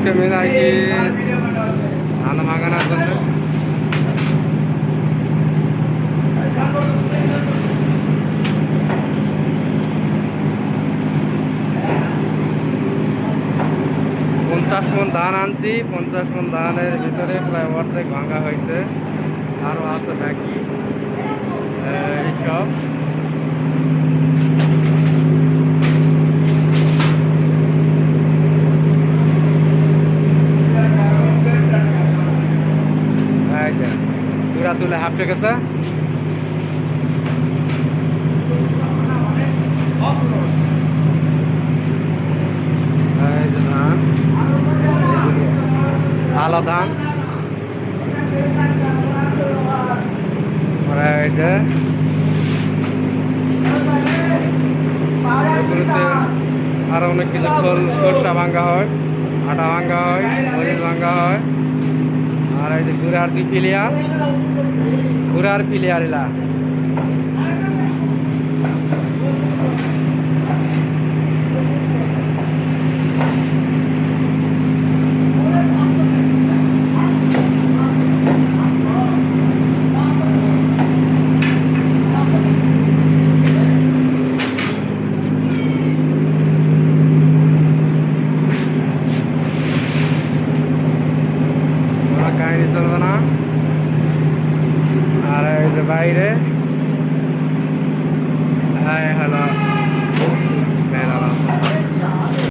আজকে মেলা আইছি ধান ভাঙানোর জন্য। পঞ্চাশ মন ধান আনছি, 50 মন ধানের ভিতরে প্রায় অর্ধেক ভাঙা হয়েছে, আরও আছে বাকি এইসব। তুরা তুলে হাফটে গেছে। এই যে ধান, আলো ধান, এগুলোতে আরো অনেক কিছু সরষা ভাঙ্গা হয়, আটা ভাঙ্গা হয়, মরিচ ভাঙ্গা হয়। আর এই যে গুড়ার পিলিয়ার এলা কাহিনী চলবে না। আর এই যে বাইরে